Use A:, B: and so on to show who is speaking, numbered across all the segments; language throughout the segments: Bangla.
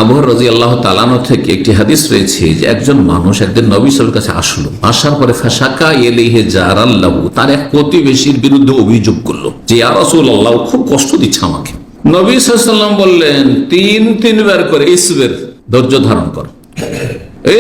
A: আবু হুরায়রা রাদিয়াল্লাহু তাআলা আনহু থেকে একটি হাদিস রয়েছে যে একজন মানুষ একদিন নবী সাল্লাল্লাহু আলাইহি ওয়াসাল্লামের কাছে আসলো, আসার পরে ফাশাকা ইলাইহি জারাল্লাহু, তার এক প্রতিবেশীর বিরুদ্ধে অভিযোগ করলো যে ইয়া রাসূলুল্লাহ, খুব কষ্ট দিচ্ছে আমাকে। নবী সাল্লাল্লাহু আলাইহি ওয়াসাল্লাম বললেন তিনবার করে ইসবির, ধৈর্য ধারণ কর,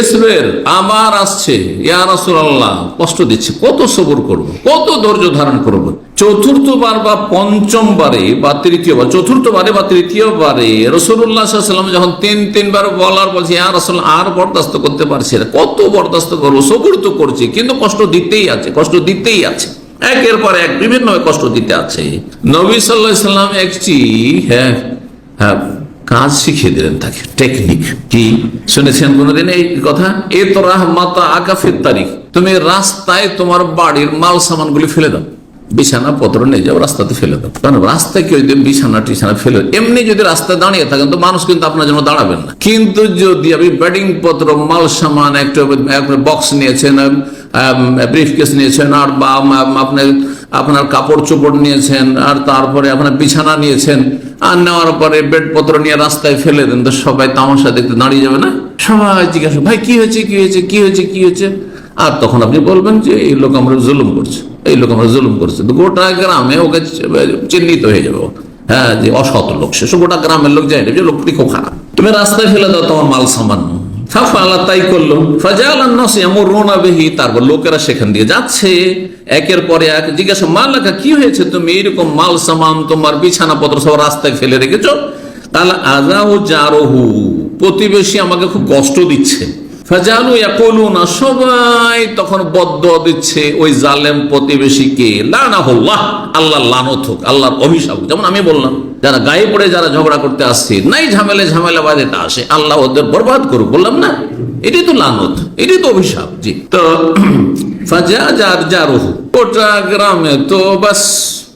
A: ইসবির, আবার আসছে, ইয়া রাসূলুল্লাহ কষ্ট দিচ্ছে, কত সবর করব, কত ধৈর্য ধারণ করব। চতুর্থবার বা পঞ্চমবারে বা তৃতীয়বার, চতুর্থবারে বা তৃতীয়বারে রাসূলুল্লাহ সাল্লাল্লাহু আলাইহি ওয়াসাল্লাম যখন তিনবার বলার বলছে ইয়া রাসূল আর বরদাস্ত করতে পারছি না, কত বরদাস্ত করবো, সবর তো করছি কিন্তু কষ্ট দিতেই আছে, কষ্ট দিতেই আছে, একের পর এক বিভিন্ন কষ্ট দিতে আছে। নবী সাল্লাল্লাহু আলাইহি ওয়াসাল্লাম একটি কাজ শিখিয়ে দিলেন তাকে, টেকনিক। কি শুনেছেন কোনদিন এই কথা? এ তো রাহমাতা আকাফির তারিখ, তুমি রাস্তায় তোমার বাড়ির মাল সামান গুলি ফেলে দাও, বিছানা পত্র নিয়ে যাও, রাস্তাতে ফেলে দাও। কারণ রাস্তায় কেউ যদি বিছানা টিছানা ফেলে, এমনি যদি রাস্তায় দাঁড়িয়ে থাকেন তো মানুষ কিন্তু আপনার জন্য দাঁড়াবেন না, কিন্তু যদি আপনি ব্যাটিং পত্র, মাল সামান, একটা বক্স নিয়েছেন, ব্রিফকেস নিয়েছেন, আর বা আপনার কাপড় চোপড় নিয়েছেন, আর তারপরে আপনার বিছানা নিয়েছেন, আর নেওয়ার পরে বেডপত্র নিয়ে রাস্তায় ফেলে দেন, তো সবাই তামাশা দেখতে দাঁড়িয়ে যাবে না? সবাই জিজ্ঞাসা, ভাই কি হয়েছে, কি হয়েছে, কি হয়েছে, কি হয়েছে? আর তখন আপনি বলবেন যে এই লোক আমরা জুলুম করছে, এই লোক আমরা জুলুম করছে, তো গোটা গ্রামে ওকে চিহ্নিত হয়ে যাবে, হ্যাঁ, যে অসৎ লোক, সে গোটা গ্রামের লোক যায় যে লোকটি খুব খারাপ। তুমি রাস্তায় ফেলে দাও তোমার মাল সামান। তাই করলো, তারপর লোকেরা সেখান দিয়ে যাচ্ছে, একের পরে এক জিজ্ঞাসা, মাল্লাকা কি হয়েছে, তুমি এইরকম মাল সামান তোমার বিছানা পত্র সব রাস্তায় ফেলে রেখেছো? তাহলে আজাহু জারহু, প্রতিবেশী আমাকে খুব কষ্ট দিচ্ছে। ফাজালু ইয়াকুলুনা, সবাই তখন বদদুয়া দিচ্ছে ওই জালেম প্রতিবেশীকে, লানাহুল্লাহ, আল্লাহর লানত হোক, আল্লাহর অভিশাপ। যেমন আমি বললাম, যারা গায়ে পড়ে যারা ঝগড়া করতে আসছে, নাই ঝামেলা বাজেটা আসে, আল্লাহ ওদের বরবাদ করুক, বললাম না, এটাই তো লানত, এটাই তো অভিশাপ। জি, তো ফাজারহু, গোটা গ্রামে তো বাস,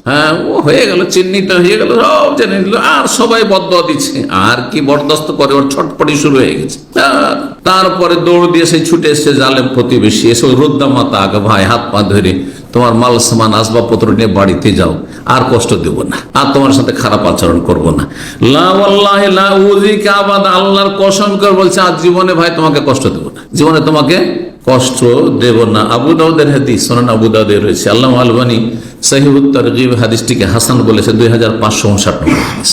A: হ্যাঁ, ও হয়ে গেল, চিহ্নিত হয়ে গেল, সব জেনে নিল, আর সবাই বদদুয়া দিচ্ছে, আর কি বরদাস্ত করে, ওর ছটপটি শুরু হয়ে গেছে। তারপরে দৌড় দিয়ে সেই ছুটে এসছে জালেম প্রতিবেশী, এসে রুদ্দা মাতা, আগে ভাই হাত পা ধরে তোমার মাল সামান আসবাবপত্র নিয়ে বাড়িতে যাও, আর কষ্ট দেব না, আর তোমার সাথে খারাপ আচরণ করব না। লা ওয়াল্লাহি লা উযিকা আবাদা, আল্লাহর কসম করে বলছে আজ জীবনে ভাই তোমাকে কষ্ট দেব না, জীবনে তোমাকে কষ্ট দেব না। আবু দাউদের হাদিস, সুনান আবু দাউদে রয়েছে। আল্লামা আলবানী সহিহুত তারগীব হাদিসটিকে হাসান বলেছে, 2559 নম্বর হাদিস।